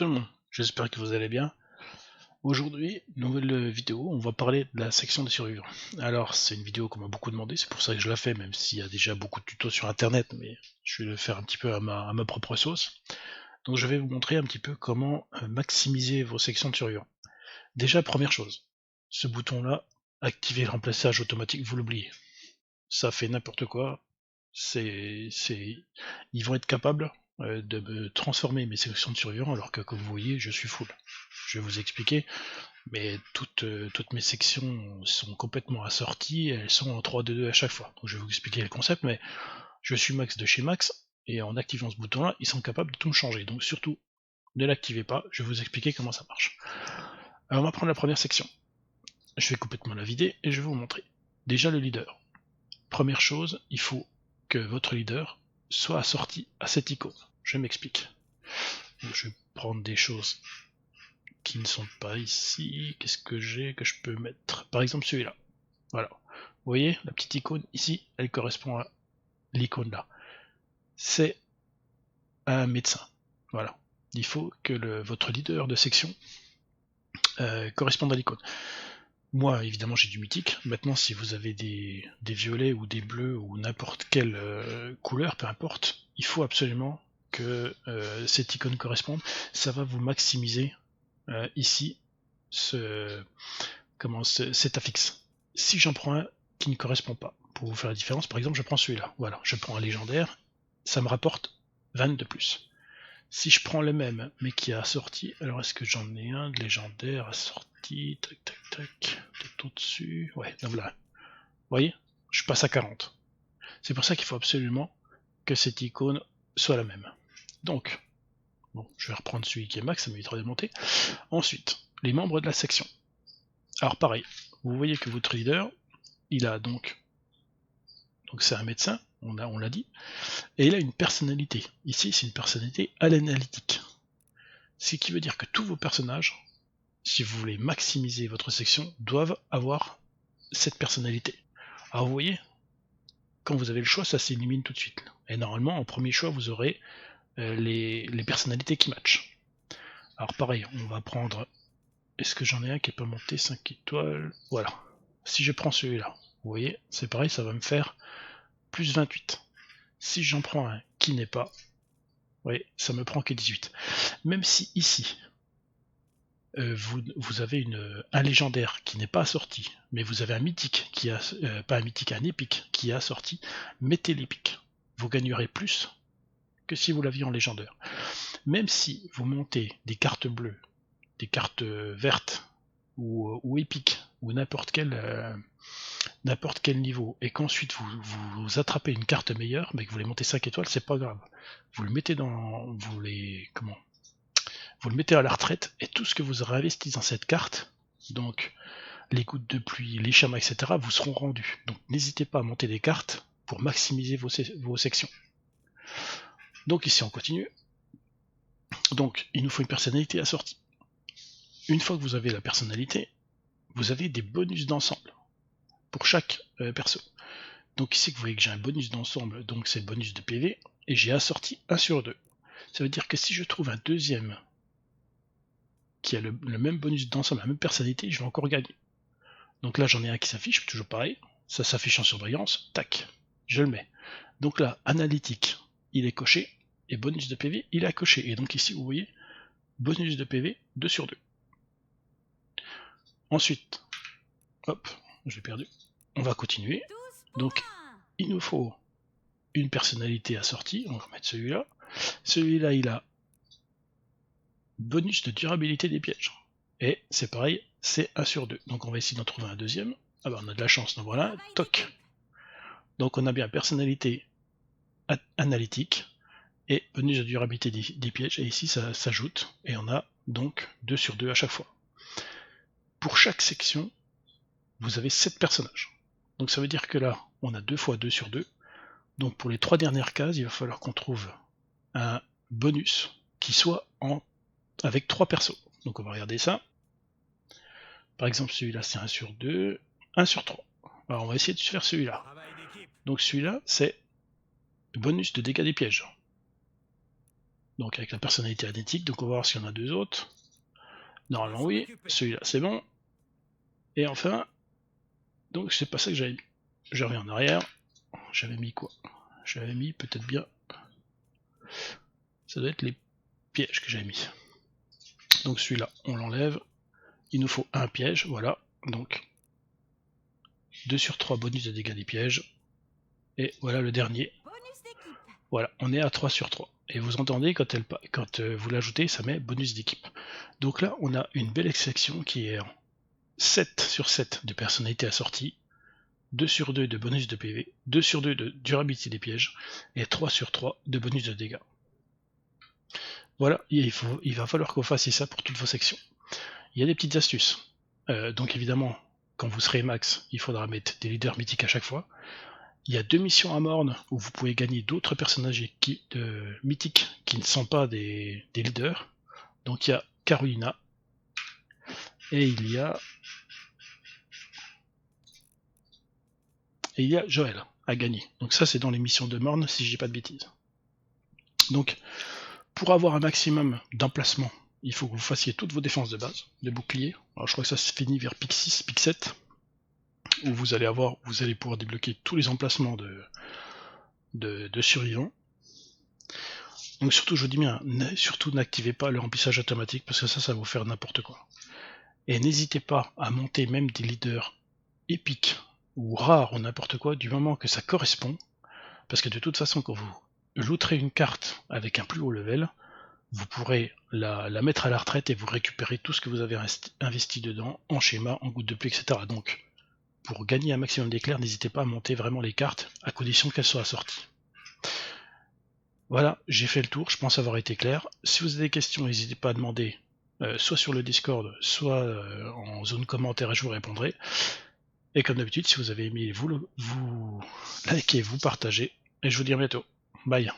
tout le monde, j'espère que vous allez bien. Aujourd'hui, nouvelle vidéo, on va parler de la section des survivants. Alors c'est une vidéo qu'on m'a beaucoup demandé, c'est pour ça que je la fais, même s'il y a déjà beaucoup de tutos sur internet, mais je vais le faire un petit peu à ma propre sauce. Donc je vais vous montrer un petit peu comment maximiser vos sections de survivants. Déjà, première chose, ce bouton-là, activer le remplaçage automatique, vous l'oubliez. Ça fait n'importe quoi, ils vont être capables de me transformer mes sections de survivants alors que comme vous voyez je suis full. Je vais vous expliquer, mais toutes mes sections sont complètement assorties, elles sont en 3-2-2 à chaque fois. Donc je vais vous expliquer le concept, mais je suis max de chez max, et en activant ce bouton là, ils sont capables de tout me changer. Donc surtout, ne l'activez pas, je vais vous expliquer comment ça marche. Alors on va prendre la première section. Je vais complètement la vider et je vais vous montrer. Déjà le leader. Première chose, il faut que votre leader soit assorti à cette icône. Je m'explique. Je vais prendre des choses qui ne sont pas ici. Qu'est-ce que j'ai que je peux mettre? Par exemple celui-là. Voilà. Vous voyez, la petite icône ici, elle correspond à l'icône là. C'est un médecin. Voilà. Il faut que votre leader de section corresponde à l'icône. Moi, évidemment, j'ai du mythique. Maintenant, si vous avez des violets ou des bleus ou n'importe quelle couleur, peu importe, il faut absolument que cette icône corresponde. Ça va vous maximiser ici cet affixe. Si j'en prends un qui ne correspond pas, pour vous faire la différence, par exemple, je prends celui-là. Voilà, je prends un légendaire, ça me rapporte 20 de plus. Si je prends le même, mais qui a assorti, alors est-ce que j'en ai un de légendaire assorti, tac tac tac, tout au-dessus, ouais, donc là, vous voyez, je passe à 40. C'est pour ça qu'il faut absolument que cette icône soit la même. Donc, bon, je vais reprendre celui qui est max, ça m'évitera de monter. Ensuite, les membres de la section. Alors pareil, vous voyez que votre leader, il a donc c'est un médecin, on l'a dit, et il a une personnalité. Ici, c'est une personnalité à l'analytique. Ce qui veut dire que tous vos personnages, si vous voulez maximiser votre section, doivent avoir cette personnalité. Alors vous voyez, quand vous avez le choix, ça s'élimine tout de suite. Et normalement, en premier choix, vous aurez les personnalités qui matchent. Alors pareil, on va prendre... Est-ce que j'en ai un qui n'est pas monté 5 étoiles? Voilà. Si je prends celui-là, vous voyez, c'est pareil, ça va me faire plus 28. Si j'en prends un qui n'est pas, oui, ça me prend que 18. Même si ici, vous avez un légendaire qui n'est pas sorti, mais vous avez un mythique qui a, pas un mythique, un épique qui a sorti, mettez l'épique. Vous gagnerez plus que si vous l'aviez en légendaire. Même si vous montez des cartes bleues, des cartes vertes ou épiques ou n'importe quel niveau, et qu'ensuite vous attrapez une carte meilleure, mais que vous les montez 5 étoiles, c'est pas grave. Vous le mettez vous le mettez à la retraite, et tout ce que vous aurez investi dans cette carte, donc les gouttes de pluie, les chamas, etc., vous seront rendus. Donc n'hésitez pas à monter des cartes pour maximiser vos sections. Donc ici on continue. Donc il nous faut une personnalité assortie. Une fois que vous avez la personnalité, vous avez des bonus d'ensemble pour chaque perso. Donc ici vous voyez que j'ai un bonus d'ensemble, donc c'est le bonus de PV, et j'ai assorti 1 sur 2. Ça veut dire que si je trouve un deuxième qui a le même bonus d'ensemble, la même personnalité, je vais encore gagner. Donc là j'en ai un qui s'affiche, toujours pareil, ça s'affiche en surbrillance, tac, je le mets. Donc là, analytique, il est coché, et bonus de PV, il est coché. Et donc ici vous voyez, bonus de PV, 2 sur 2. Ensuite, hop, j'ai perdu, on va continuer. Donc il nous faut une personnalité assortie, on va remettre celui-là. Celui-là il a bonus de durabilité des pièges. Et c'est pareil, c'est 1 sur 2. Donc on va essayer d'en trouver un deuxième. Ah bah on a de la chance, donc voilà, toc. Donc on a bien personnalité analytique et bonus de durabilité des pièges, et ici ça s'ajoute, et on a donc 2 sur 2 à chaque fois. Pour chaque section, vous avez 7 personnages. Donc ça veut dire que là, on a 2 fois 2 sur 2. Donc pour les 3 dernières cases, il va falloir qu'on trouve un bonus qui soit avec 3 persos. Donc on va regarder ça. Par exemple celui-là c'est 1 sur 2, 1 sur 3. Alors on va essayer de faire celui-là. Donc celui-là c'est bonus de dégâts des pièges. donc avec la personnalité anétique, donc on va voir s'il y en a 2 autres. Normalement oui, celui-là c'est bon. Et enfin, donc c'est pas ça que j'avais mis. Je reviens en arrière, j'avais mis quoi? J'avais mis peut-être bien... Ça doit être les pièges que j'avais mis. Donc celui-là, on l'enlève. Il nous faut un piège, voilà. Donc 2 sur 3 bonus de dégâts des pièges. Et voilà le dernier. Voilà, on est à 3 sur 3. Et vous entendez, quand vous l'ajoutez, ça met bonus d'équipe. Donc là, on a une belle section qui est en 7 sur 7 de personnalité assortie, 2 sur 2 de bonus de PV, 2 sur 2 de durabilité des pièges, et 3 sur 3 de bonus de dégâts. Voilà, il va falloir que vous fassiez ça pour toutes vos sections. Il y a des petites astuces. Donc évidemment, quand vous serez max, il faudra mettre des leaders mythiques à chaque fois. Il y a 2 missions à Morne où vous pouvez gagner d'autres personnages mythiques qui ne sont pas des leaders. Donc il y a Carolina et il y a Joël à gagner. Donc ça c'est dans les missions de Morne si je dis pas de bêtises. Donc pour avoir un maximum d'emplacement, il faut que vous fassiez toutes vos défenses de base, de bouclier. Alors je crois que ça se finit vers pic 6, pic 7, où vous allez pouvoir débloquer tous les emplacements de survivants. Donc surtout, je vous dis bien, surtout n'activez pas le remplissage automatique, parce que ça va vous faire n'importe quoi. Et n'hésitez pas à monter même des leaders épiques, ou rares, ou n'importe quoi, du moment que ça correspond, parce que de toute façon, quand vous looterez une carte avec un plus haut level, vous pourrez la mettre à la retraite et vous récupérez tout ce que vous avez investi dedans, en schéma, en gouttes de pluie, etc. Donc, pour gagner un maximum d'éclairs, n'hésitez pas à monter vraiment les cartes, à condition qu'elles soient assorties. Voilà, j'ai fait le tour, je pense avoir été clair. Si vous avez des questions, n'hésitez pas à demander, soit sur le Discord, soit en zone commentaire et je vous répondrai. Et comme d'habitude, si vous avez aimé, vous likez, vous partagez, et je vous dis à bientôt. Bye.